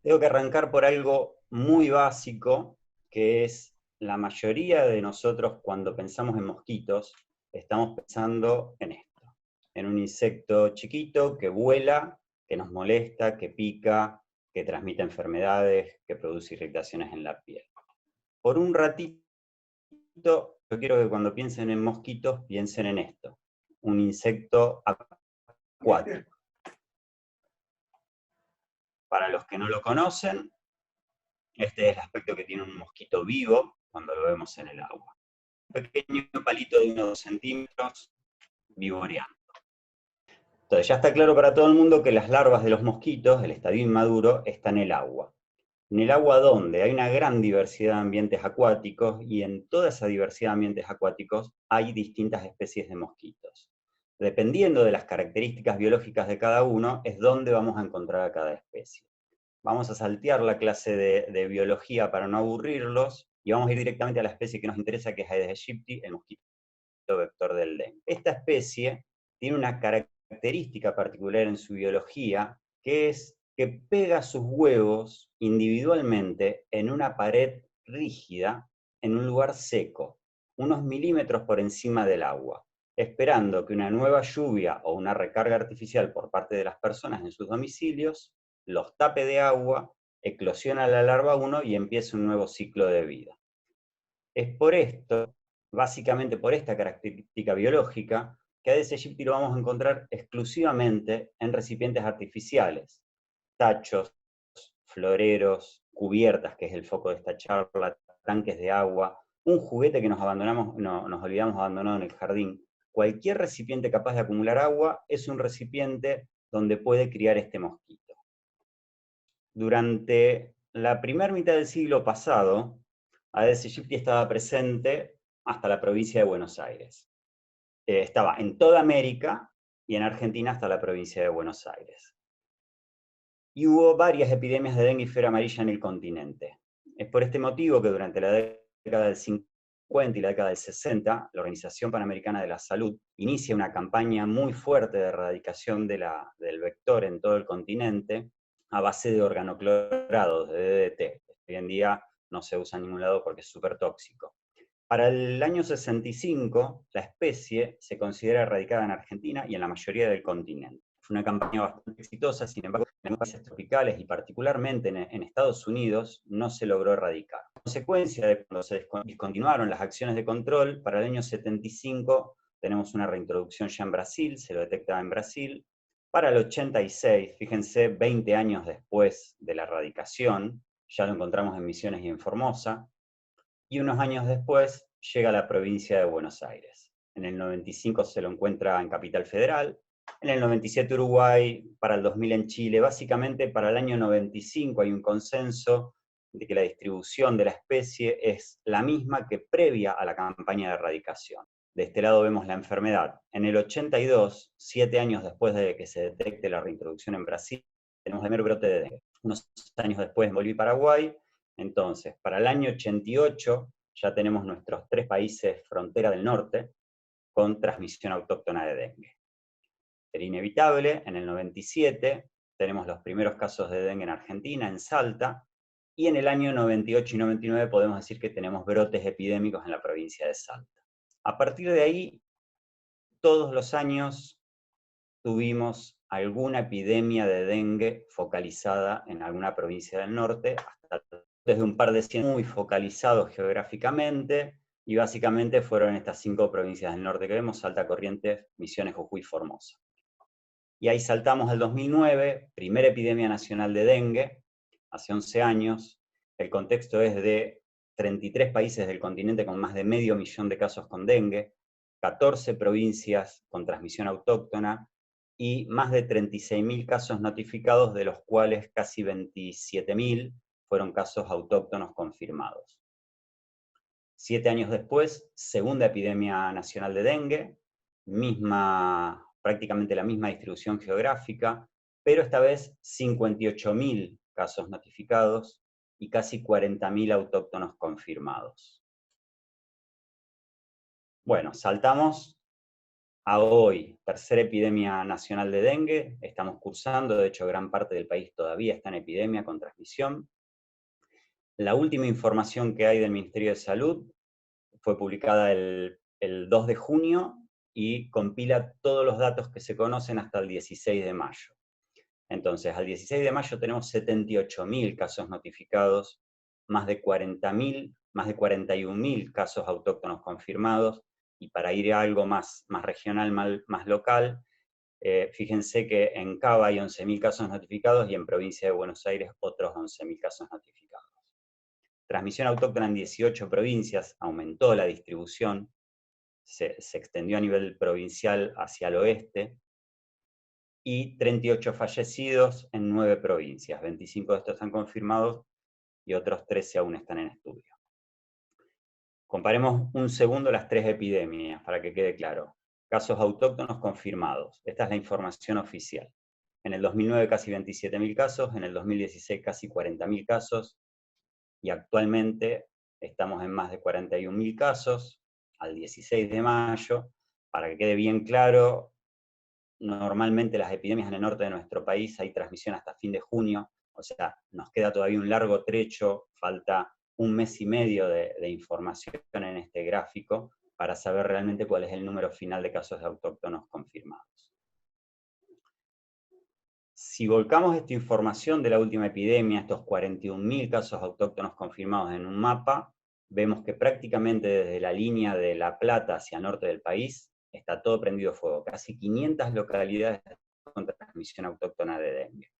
Tengo que arrancar por algo muy básico, que es la mayoría de nosotros cuando pensamos en mosquitos, estamos pensando en esto, en un insecto chiquito que vuela, que nos molesta, que pica, que transmite enfermedades, que produce irritaciones en la piel. Por un ratito, yo quiero que cuando piensen en mosquitos, piensen en esto, un insecto acuático. Para los que no lo conocen, este es el aspecto que tiene un mosquito vivo cuando lo vemos en el agua. Un pequeño palito de unos 2 centímetros vivoreando. Entonces ya está claro para todo el mundo que las larvas de los mosquitos, el estadio inmaduro, está en el agua. ¿En el agua dónde? Hay una gran diversidad de ambientes acuáticos y en toda esa diversidad de ambientes acuáticos hay distintas especies de mosquitos. Dependiendo de las características biológicas de cada uno, es dónde vamos a encontrar a cada especie. Vamos a saltear la clase de biología para no aburrirlos y vamos a ir directamente a la especie que nos interesa, que es Aedes aegypti, el mosquito vector del dengue. Esta especie tiene una característica particular en su biología, que es que pega sus huevos individualmente en una pared rígida, en un lugar seco, unos milímetros por encima del agua, esperando que una nueva lluvia o una recarga artificial por parte de las personas en sus domicilios los tape de agua, eclosiona la larva 1 y empieza un nuevo ciclo de vida. Es por esto, básicamente por esta característica biológica, que Aedes aegypti lo vamos a encontrar exclusivamente en recipientes artificiales, tachos, floreros, cubiertas, que es el foco de esta charla, tanques de agua, un juguete que nos olvidamos abandonado en el jardín. Cualquier recipiente capaz de acumular agua es un recipiente donde puede criar este mosquito. Durante la primera mitad del siglo pasado, Aedes aegypti estaba presente hasta la provincia de Buenos Aires. Estaba en toda América y en Argentina hasta la provincia de Buenos Aires. Y hubo varias epidemias de dengue y fiebre amarilla en el continente. Es por este motivo que durante la década del 50 y la década del 60, la Organización Panamericana de la Salud inicia una campaña muy fuerte de erradicación del vector en todo el continente a base de organoclorados, de DDT. Hoy en día no se usa en ningún lado porque es súper tóxico. Para el año 65, la especie se considera erradicada en Argentina y en la mayoría del continente. Fue una campaña bastante exitosa, sin embargo, en países tropicales y particularmente en Estados Unidos no se logró erradicar. A consecuencia de cuando se discontinuaron las acciones de control, para el año 75 tenemos una reintroducción ya en Brasil, se lo detectaba en Brasil. Para el 86, fíjense, 20 años después de la erradicación, ya lo encontramos en Misiones y en Formosa, y unos años después llega a la provincia de Buenos Aires. En el 95 se lo encuentra en Capital Federal, en el 97 Uruguay, para el 2000 en Chile. Básicamente para el año 95 hay un consenso de que la distribución de la especie es la misma que previa a la campaña de erradicación. De este lado vemos la enfermedad. En el 82, 7 años después de que se detecte la reintroducción en Brasil, tenemos el primer brote de dengue. Unos años después en Bolivia y Paraguay. Entonces, para el año 88 ya tenemos nuestros 3 países frontera del norte con transmisión autóctona de dengue. Era inevitable, en el 97 tenemos los primeros casos de dengue en Argentina, en Salta, y en el año 98 y 99 podemos decir que tenemos brotes epidémicos en la provincia de Salta. A partir de ahí, todos los años tuvimos alguna epidemia de dengue focalizada en alguna provincia del norte, hasta desde un par de cientos muy focalizados geográficamente, y básicamente fueron estas 5 provincias del norte que vemos: Salta, Corrientes, Misiones, Jujuy, Formosa. Y ahí saltamos al 2009, primera epidemia nacional de dengue, hace 11 años. El contexto es de 33 países del continente con más de 500.000 de casos con dengue, 14 provincias con transmisión autóctona y más de 36.000 casos notificados, de los cuales casi 27.000 fueron casos autóctonos confirmados. 7 años después, segunda epidemia nacional de dengue, prácticamente la misma distribución geográfica, pero esta vez 58.000 casos notificados y casi 40.000 autóctonos confirmados. Bueno, saltamos a hoy, tercera epidemia nacional de dengue, estamos cursando, de hecho gran parte del país todavía está en epidemia con transmisión. La última información que hay del Ministerio de Salud fue publicada el 2 de junio y compila todos los datos que se conocen hasta el 16 de mayo. Entonces, al 16 de mayo tenemos 78.000 casos notificados, más de 40.000, más de 41.000 casos autóctonos confirmados, y para ir a algo más regional, más local, fíjense que en Cava hay 11.000 casos notificados y en provincia de Buenos Aires otros 11.000 casos notificados. Transmisión autóctona en 18 provincias, aumentó la distribución, se extendió a nivel provincial hacia el oeste, y 38 fallecidos en 9 provincias. 25 de estos están confirmados y otros 13 aún están en estudio. Comparemos un segundo las 3 epidemias para que quede claro. Casos autóctonos confirmados. Esta es la información oficial. En el 2009 casi 27.000 casos, en el 2016 casi 40.000 casos, y actualmente estamos en más de 41.000 casos, al 16 de mayo. Para que quede bien claro, normalmente las epidemias en el norte de nuestro país hay transmisión hasta fin de junio, o sea, nos queda todavía un largo trecho, falta un mes y medio de información en este gráfico para saber realmente cuál es el número final de casos de autóctonos confirmados. Si volcamos esta información de la última epidemia, estos 41.000 casos autóctonos confirmados en un mapa, vemos que prácticamente desde la línea de La Plata hacia el norte del país está todo prendido fuego, casi 500 localidades con transmisión autóctona de dengue.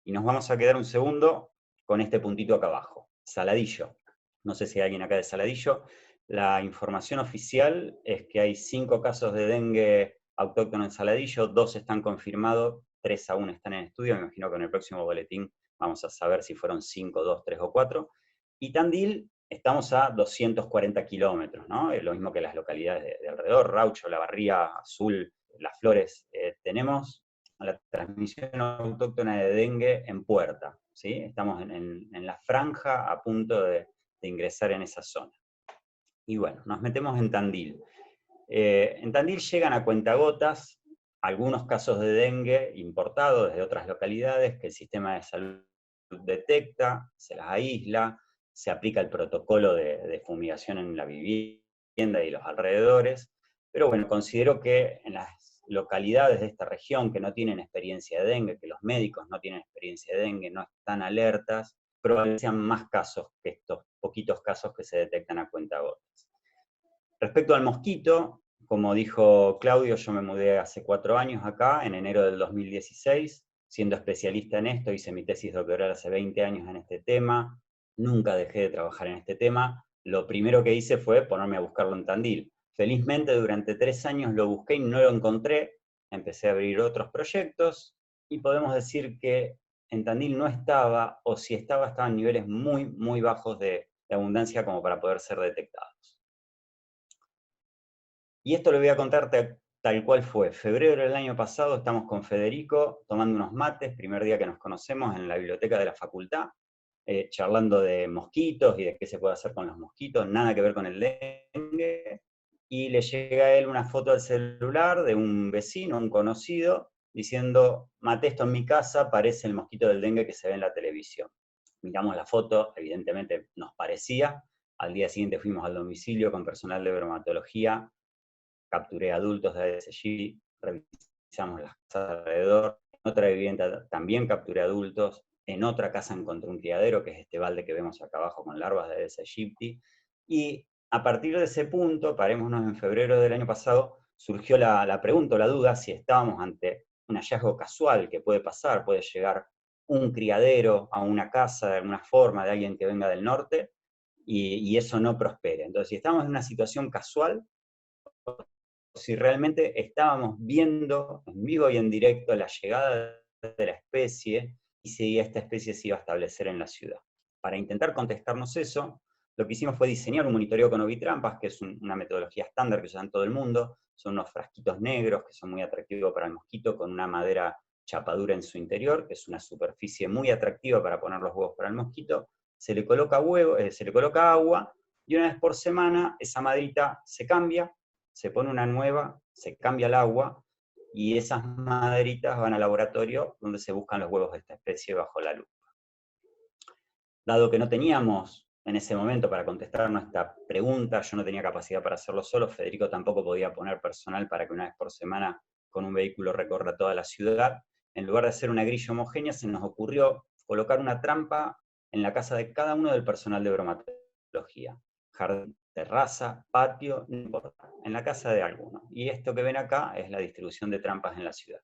Y nos vamos a quedar un segundo con este puntito acá abajo, Saladillo. No sé si hay alguien acá de Saladillo. La información oficial es que hay 5 casos de dengue autóctono en Saladillo, 2 están confirmados, 3 aún están en estudio. Me imagino que en el próximo boletín vamos a saber si fueron 5, 2, 3 o 4. Y Tandil, estamos a 240 kilómetros, ¿no? Es lo mismo que las localidades de alrededor, Raucho, La Barría, Azul, Las Flores. Tenemos la transmisión autóctona de dengue en puerta, ¿sí? Estamos en la franja a punto de ingresar en esa zona. Y bueno, nos metemos en Tandil. En Tandil llegan a cuentagotas algunos casos de dengue importados desde otras localidades que el sistema de salud detecta, se las aísla, se aplica el protocolo de fumigación en la vivienda y los alrededores, pero bueno, considero que en las localidades de esta región que no tienen experiencia de dengue, que los médicos no tienen experiencia de dengue, no están alertas, probablemente sean más casos que estos poquitos casos que se detectan a cuentagotas. Respecto al mosquito, como dijo Claudio, yo me mudé hace 4 años acá, en enero del 2016, siendo especialista en esto, hice mi tesis doctoral hace 20 años en este tema, nunca dejé de trabajar en este tema, lo primero que hice fue ponerme a buscarlo en Tandil. Felizmente durante 3 años lo busqué y no lo encontré, empecé a abrir otros proyectos, y podemos decir que en Tandil no estaba, o si estaba en niveles muy, muy bajos de abundancia como para poder ser detectados. Y esto lo voy a contar tal cual fue. Febrero del año pasado estamos con Federico tomando unos mates, primer día que nos conocemos en la biblioteca de la facultad, charlando de mosquitos y de qué se puede hacer con los mosquitos, nada que ver con el dengue, y le llega a él una foto al celular de un vecino, un conocido, diciendo, maté esto en mi casa, parece el mosquito del dengue que se ve en la televisión. Miramos la foto, evidentemente nos parecía, al día siguiente fuimos al domicilio con personal de bromatología, capturé adultos de Aedes aegypti, revisamos las casas alrededor, en otra vivienda también capturé adultos, en otra casa encontré un criadero, que es este balde que vemos acá abajo con larvas de Aedes aegypti, y a partir de ese punto, parémonos en febrero del año pasado, surgió la pregunta o la duda si estábamos ante un hallazgo casual que puede pasar, puede llegar un criadero a una casa de alguna forma de alguien que venga del norte, y eso no prospere. Entonces, si estamos en una situación casual, si realmente estábamos viendo en vivo y en directo la llegada de la especie y si esta especie se iba a establecer en la ciudad. Para intentar contestarnos eso, lo que hicimos fue diseñar un monitoreo con ovitrampas, que es una metodología estándar que usa en todo el mundo. Son unos frasquitos negros que son muy atractivos para el mosquito, con una madera chapadura en su interior, que es una superficie muy atractiva para poner los huevos para el mosquito. Se le coloca se le coloca agua, y una vez por semana esa maderita se cambia, se pone una nueva se cambia el agua y esas maderitas van al laboratorio donde se buscan los huevos de esta especie bajo la lupa. Dado que no teníamos en ese momento para contestar nuestra pregunta, yo no tenía capacidad para hacerlo solo, Federico tampoco podía poner personal para que una vez por semana con un vehículo recorra toda la ciudad. En lugar de hacer una grilla homogénea, se nos ocurrió colocar una trampa en la casa de cada uno del personal de bromatología. Jardín, terraza, patio, no importa, en la casa de alguno. Y esto que ven acá es la distribución de trampas en la ciudad.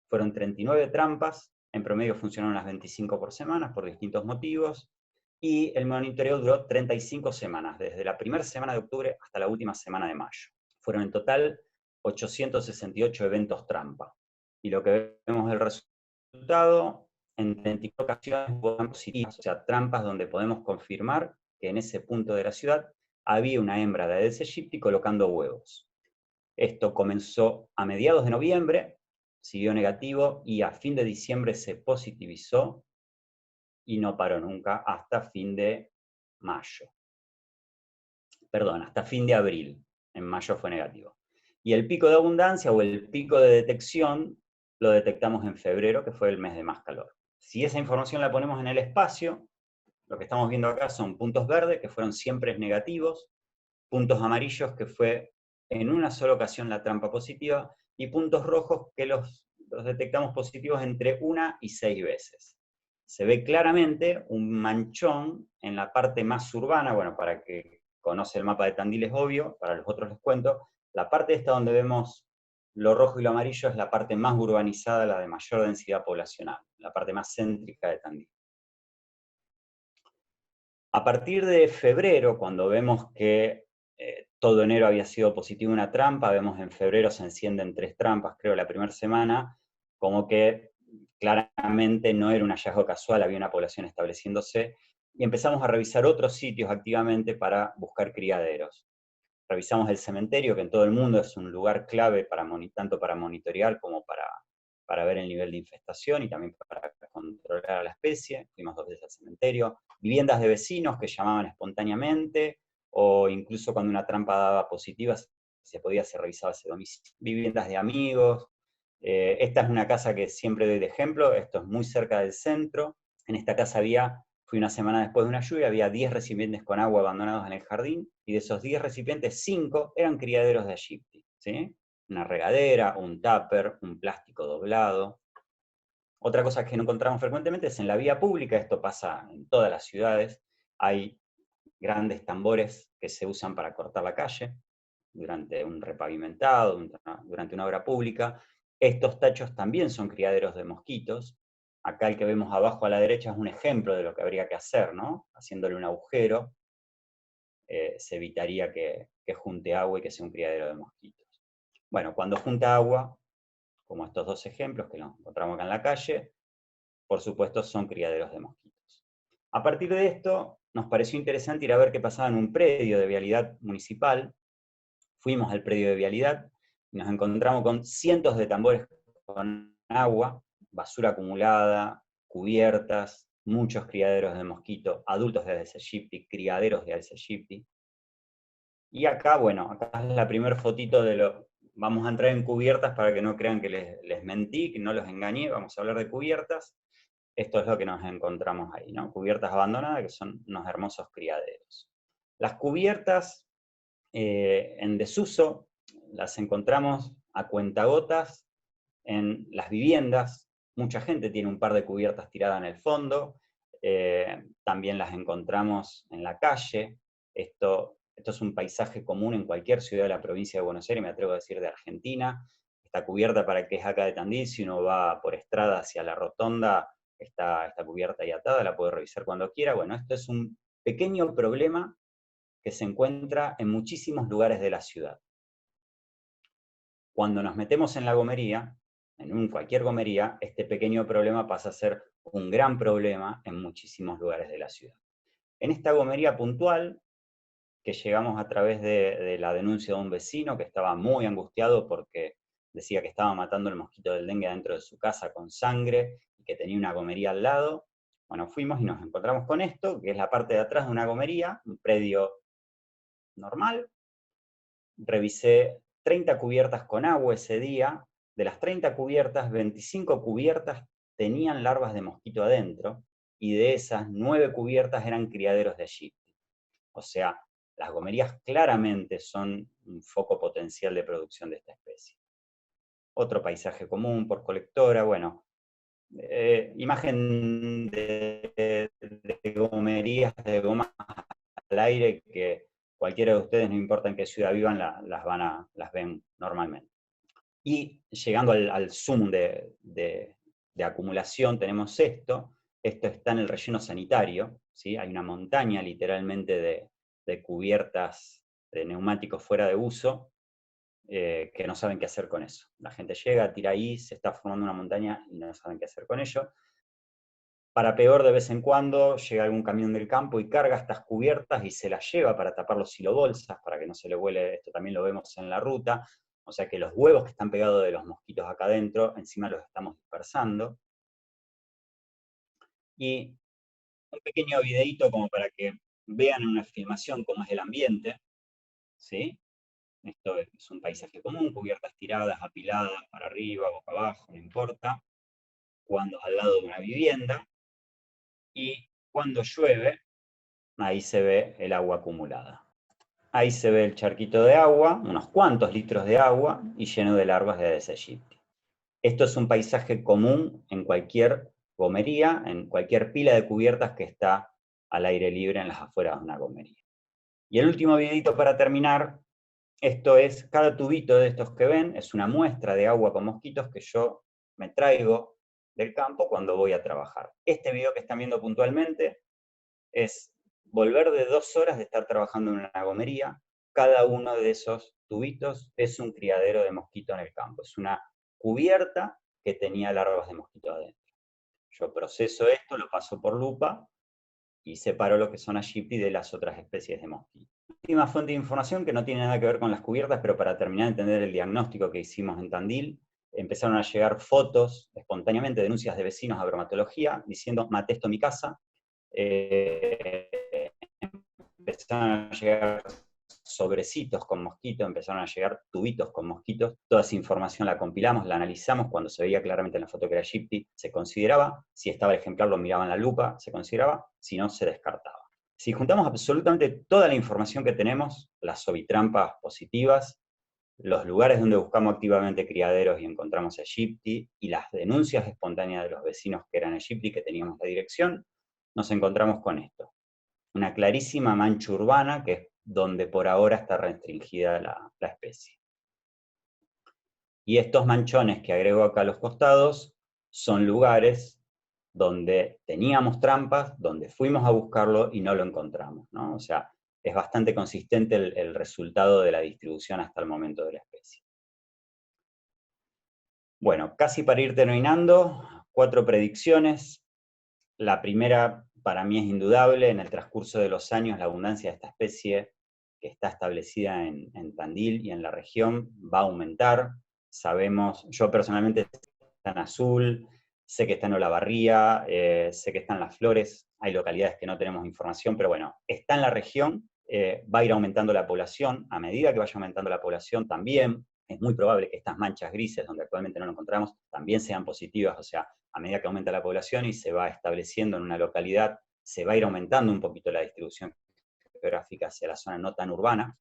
Fueron 39 trampas, en promedio funcionaron unas 25 por semana por distintos motivos, y el monitoreo duró 35 semanas, desde la primera semana de octubre hasta la última semana de mayo. Fueron en total 868 eventos trampa. Y lo que vemos del resultado, en 34 ocasiones hubo positivas, o sea, trampas donde podemos confirmar que en ese punto de la ciudad había una hembra de Aedes aegypti colocando huevos. Esto comenzó a mediados de noviembre, siguió negativo y a fin de diciembre se positivizó y no paró nunca hasta fin de mayo. Perdón, hasta fin de abril. En mayo fue negativo. Y el pico de abundancia o el pico de detección lo detectamos en febrero, que fue el mes de más calor. Si esa información la ponemos en el espacio, lo que estamos viendo acá son puntos verdes, que fueron siempre negativos, puntos amarillos, que fue en una sola ocasión la trampa positiva, y puntos rojos, que los detectamos positivos entre 1 y 6 veces. Se ve claramente un manchón en la parte más urbana, bueno, para que conoce el mapa de Tandil es obvio, para los otros les cuento, la parte esta donde vemos lo rojo y lo amarillo es la parte más urbanizada, la de mayor densidad poblacional, la parte más céntrica de Tandil. A partir de febrero, cuando vemos que todo enero había sido positivo una trampa, vemos en febrero se encienden 3 trampas, creo, la primera semana, como que claramente no era un hallazgo casual, había una población estableciéndose, y empezamos a revisar otros sitios activamente para buscar criaderos. Revisamos el cementerio, que en todo el mundo es un lugar clave para tanto para monitorear como para ver el nivel de infestación y también para controlar a la especie. Fuimos 2 veces al cementerio. Viviendas de vecinos que llamaban espontáneamente, o incluso cuando una trampa daba positiva, se podía hacer revisar ese domicilio. Viviendas de amigos. Esta es una casa que siempre doy de ejemplo, esto es muy cerca del centro. En esta casa fui una semana después de una lluvia, había 10 recipientes con agua abandonados en el jardín, y de esos 10 recipientes, 5 eran criaderos de aegypti, ¿sí? Una regadera, un tupper, un plástico doblado. Otra cosa que no encontramos frecuentemente es en la vía pública, esto pasa en todas las ciudades, hay grandes tambores que se usan para cortar la calle durante un repavimentado, durante una obra pública. Estos tachos también son criaderos de mosquitos. Acá el que vemos abajo a la derecha es un ejemplo de lo que habría que hacer, ¿no? Haciéndole un agujero, se evitaría que junte agua y que sea un criadero de mosquitos. Bueno, cuando junta agua, como estos 2 ejemplos que nos encontramos acá en la calle, por supuesto son criaderos de mosquitos. A partir de esto, nos pareció interesante ir a ver qué pasaba en un predio de vialidad municipal. Fuimos al predio de vialidad y nos encontramos con cientos de tambores con agua, basura acumulada, cubiertas, muchos criaderos de mosquito, adultos de Aedes aegypti, criaderos de Aedes aegypti. Y acá, bueno, acá es la primera fotito de lo... Vamos a entrar en cubiertas para que no crean que les mentí, que no los engañé, vamos a hablar de cubiertas. Esto es lo que nos encontramos ahí, ¿no? Cubiertas abandonadas, que son unos hermosos criaderos. Las cubiertas en desuso las encontramos a cuentagotas en las viviendas. Mucha gente tiene un par de cubiertas tiradas en el fondo. También las encontramos en la calle. Esto es un paisaje común en cualquier ciudad de la provincia de Buenos Aires, me atrevo a decir de Argentina. Está cubierta para el que es acá de Tandil, si uno va por Estrada hacia la Rotonda, está cubierta y atada, la puede revisar cuando quiera. Bueno, esto es un pequeño problema que se encuentra en muchísimos lugares de la ciudad. Cuando nos metemos en la gomería, cualquier gomería, este pequeño problema pasa a ser un gran problema en muchísimos lugares de la ciudad. En esta gomería puntual, que llegamos a través de la denuncia de un vecino que estaba muy angustiado porque decía que estaba matando el mosquito del dengue dentro de su casa con sangre y que tenía una gomería al lado. Bueno, fuimos y nos encontramos con esto, que es la parte de atrás de una gomería, un predio normal. Revisé 30 cubiertas con agua ese día. De las 30 cubiertas, 25 cubiertas tenían larvas de mosquito adentro, y de esas 9 cubiertas eran criaderos de Aegypti. O sea, las gomerías claramente son un foco potencial de producción de esta especie. Otro paisaje común por colectora, bueno, imagen de gomerías de goma al aire que cualquiera de ustedes, no importa en qué ciudad vivan, las ven normalmente. Y llegando al zoom de acumulación, tenemos esto está en el relleno sanitario, ¿sí? Hay una montaña literalmente de cubiertas de neumáticos fuera de uso, que no saben qué hacer con eso. La gente llega, tira ahí, se está formando una montaña y no saben qué hacer con ello. Para peor, de vez en cuando llega algún camión del campo y carga estas cubiertas y se las lleva para tapar los silobolsas, para que no se le vuele. Esto también lo vemos en la ruta. O sea que los huevos que están pegados de los mosquitos acá adentro, encima los estamos dispersando. Y un pequeño videíto como para que vean en una filmación cómo es el ambiente, ¿sí? Esto es un paisaje común, cubiertas tiradas, apiladas, para arriba, boca abajo, no importa. Cuando al lado de una vivienda. Y cuando llueve, ahí se ve el agua acumulada. Ahí se ve el charquito de agua, unos cuantos litros de agua, y lleno de larvas de Aedes aegypti. Esto es un paisaje común en cualquier gomería, en cualquier pila de cubiertas que está al aire libre en las afueras de una gomería. Y el último videito para terminar, esto es, cada tubito de estos que ven, es una muestra de agua con mosquitos que yo me traigo del campo cuando voy a trabajar. Este video que están viendo puntualmente es volver de 2 horas de estar trabajando en una gomería. Cada uno de esos tubitos es un criadero de mosquito en el campo. Es una cubierta que tenía larvas de mosquito adentro. Yo proceso esto, lo paso por lupa y separo lo que son Aegypti de las otras especies de mosquito. Última fuente de información que no tiene nada que ver con las cubiertas, pero para terminar de entender el diagnóstico que hicimos en Tandil, empezaron a llegar fotos, espontáneamente, denuncias de vecinos a bromatología, diciendo, maté esto en mi casa. Empezaron a llegar sobrecitos con mosquitos, empezaron a llegar tubitos con mosquitos. Toda esa información la compilamos, la analizamos. Cuando se veía claramente en la foto que era Aegypti, se consideraba. Si estaba el ejemplar, lo miraban en la lupa, se consideraba. Si no, se descartaba. Si juntamos absolutamente toda la información que tenemos, las ovitrampas positivas, los lugares donde buscamos activamente criaderos y encontramos Aegypti, y las denuncias espontáneas de los vecinos que eran Aegypti, que teníamos la dirección, nos encontramos con esto. Una clarísima mancha urbana, que es donde por ahora está restringida la especie. Y estos manchones que agrego acá a los costados son lugares donde teníamos trampas, donde fuimos a buscarlo y no lo encontramos, ¿no? O sea, es bastante consistente el resultado de la distribución hasta el momento de la especie. Bueno, casi para ir terminando, 4 predicciones. La primera, para mí es indudable, en el transcurso de los años la abundancia de esta especie, que está establecida en Tandil y en la región, va a aumentar. Sabemos, yo personalmente sé que está en Azul, sé que está en Olavarría, sé que está en Las Flores, hay localidades que no tenemos información, pero bueno, está en la región, va a ir aumentando la población. A medida que vaya aumentando la población también, es muy probable que estas manchas grises, donde actualmente no lo encontramos, también sean positivas. O sea, a medida que aumenta la población y se va estableciendo en una localidad, se va a ir aumentando un poquito la distribución geográfica hacia la zona no tan urbana.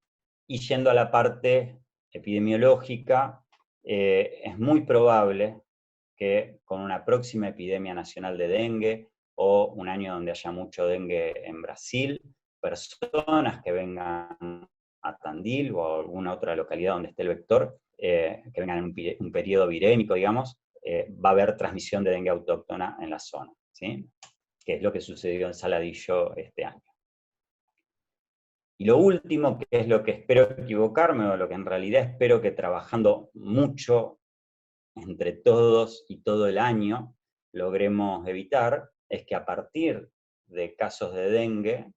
Y yendo a la parte epidemiológica, es muy probable que con una próxima epidemia nacional de dengue, o un año donde haya mucho dengue en Brasil, personas que vengan a Tandil o a alguna otra localidad donde esté el vector, que vengan en un periodo virémico, digamos, va a haber transmisión de dengue autóctona en la zona, ¿sí? Que es lo que sucedió en Saladillo este año. Y lo último, que es lo que espero equivocarme, o lo que en realidad espero que trabajando mucho entre todos y todo el año logremos evitar, es que a partir de casos de dengue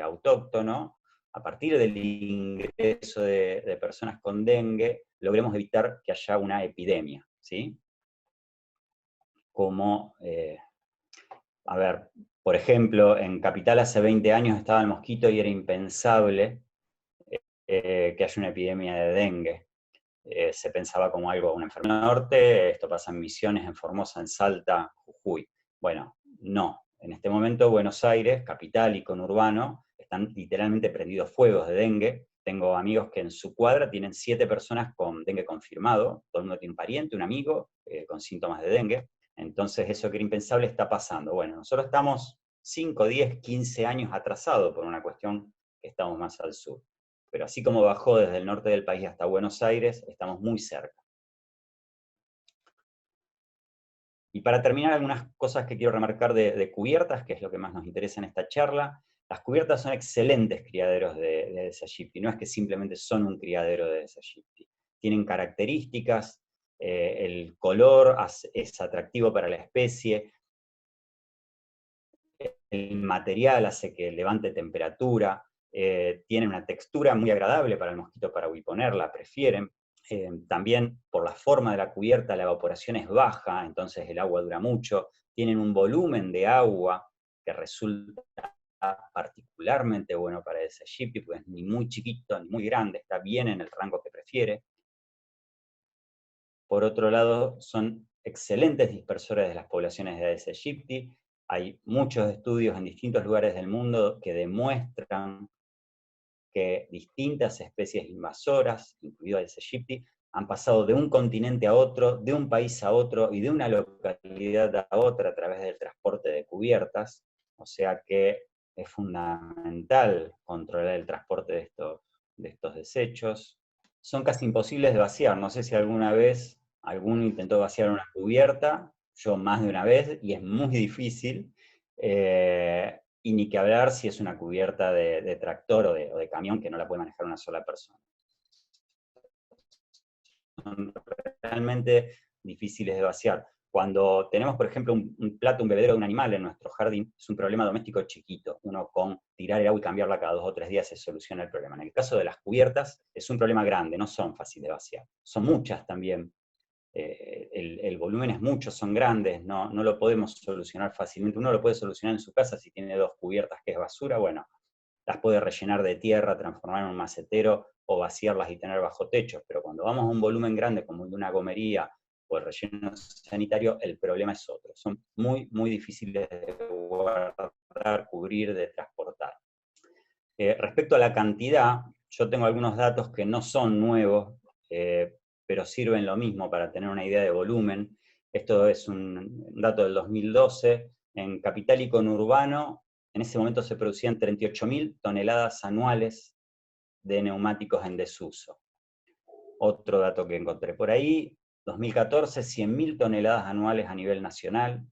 autóctono, a partir del ingreso de personas con dengue, logremos evitar que haya una epidemia, ¿sí? Como, a ver, por ejemplo, en Capital hace 20 años estaba el mosquito y era impensable que haya una epidemia de dengue. se pensaba como algo, una enfermedad del norte, esto pasa en Misiones, en Formosa, en Salta, Jujuy. Bueno, no. En este momento Buenos Aires, capital y conurbano, están literalmente prendidos fuegos de dengue. Tengo amigos que en su cuadra tienen 7 personas con dengue confirmado, todo el mundo tiene un pariente, un amigo con síntomas de dengue. Entonces eso que era impensable está pasando. Bueno, nosotros estamos 5, 10, 15 años atrasados por una cuestión que estamos más al sur. Pero así como bajó desde el norte del país hasta Buenos Aires, estamos muy cerca. Y para terminar, algunas cosas que quiero remarcar de cubiertas, que es lo que más nos interesa en esta charla. Las cubiertas son excelentes criaderos de Aedes aegypti, no es que simplemente son un criadero de Aedes aegypti. Tienen características, el color es atractivo para la especie, el material hace que levante temperatura, tiene una textura muy agradable para el mosquito para huiponer, la prefieren. También por la forma de la cubierta la evaporación es baja, entonces el agua dura mucho. Tienen un volumen de agua que resulta particularmente bueno para ese aegypti, pues ni muy chiquito ni muy grande, está bien en el rango que prefiere. Por otro lado, son excelentes dispersores de las poblaciones de Aedes aegypti. Hay muchos estudios en distintos lugares del mundo que demuestran que distintas especies invasoras, incluido Aedes aegypti, han pasado de un continente a otro, de un país a otro y de una localidad a otra a través del transporte de cubiertas. O sea que es fundamental controlar el transporte de estos desechos. Son casi imposibles de vaciar. No sé si alguna vez alguno intentó vaciar una cubierta, yo más de una vez, y es muy difícil. Y ni que hablar si es una cubierta de tractor o de camión que no la puede manejar una sola persona. Son realmente difíciles de vaciar. Cuando tenemos, por ejemplo, un plato, un bebedero de un animal en nuestro jardín, es un problema doméstico chiquito. Uno con tirar el agua y cambiarla cada 2 o 3 días se soluciona el problema. En el caso de las cubiertas, es un problema grande, no son fáciles de vaciar. Son muchas también. El volumen es mucho, son grandes, no lo podemos solucionar fácilmente. Uno lo puede solucionar en su casa si tiene 2 cubiertas que es basura, bueno, las puede rellenar de tierra, transformar en un macetero o vaciarlas y tener bajo techo, pero cuando vamos a un volumen grande como el de una gomería o el relleno sanitario, el problema es otro. Son muy, muy difíciles de guardar, cubrir, de transportar. Respecto a la cantidad, yo tengo algunos datos que no son nuevos, pero sirven lo mismo para tener una idea de volumen. Esto es un dato del 2012. En capital y conurbano, en ese momento se producían 38.000 toneladas anuales de neumáticos en desuso. Otro dato que encontré por ahí, 2014, 100.000 toneladas anuales a nivel nacional.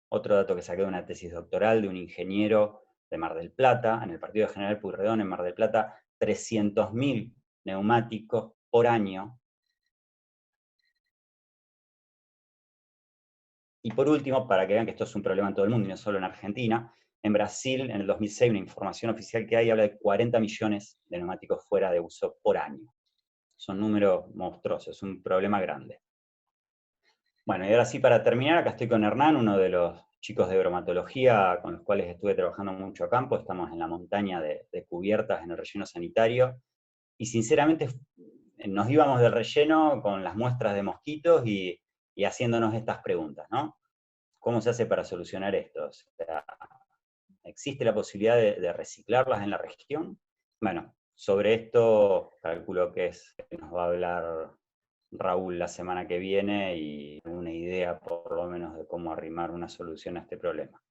Otro dato que saqué de una tesis doctoral de un ingeniero de Mar del Plata, en el partido de General Pueyrredón en Mar del Plata, 300.000 neumáticos por año. Y por último, para que vean que esto es un problema en todo el mundo y no solo en Argentina, en Brasil, en el 2006, una información oficial que hay habla de 40 millones de neumáticos fuera de uso por año. Son números monstruosos, es un problema grande. Bueno, y ahora sí, para terminar, acá estoy con Hernán, uno de los chicos de bromatología con los cuales estuve trabajando mucho a campo. Estamos en la montaña de cubiertas en el relleno sanitario. Y sinceramente nos íbamos del relleno con las muestras de mosquitos y haciéndonos estas preguntas, ¿no? ¿Cómo se hace para solucionar esto? O sea, ¿existe la posibilidad de reciclarlas en la región? Bueno, sobre esto calculo que nos va a hablar Raúl la semana que viene y una idea por lo menos de cómo arrimar una solución a este problema.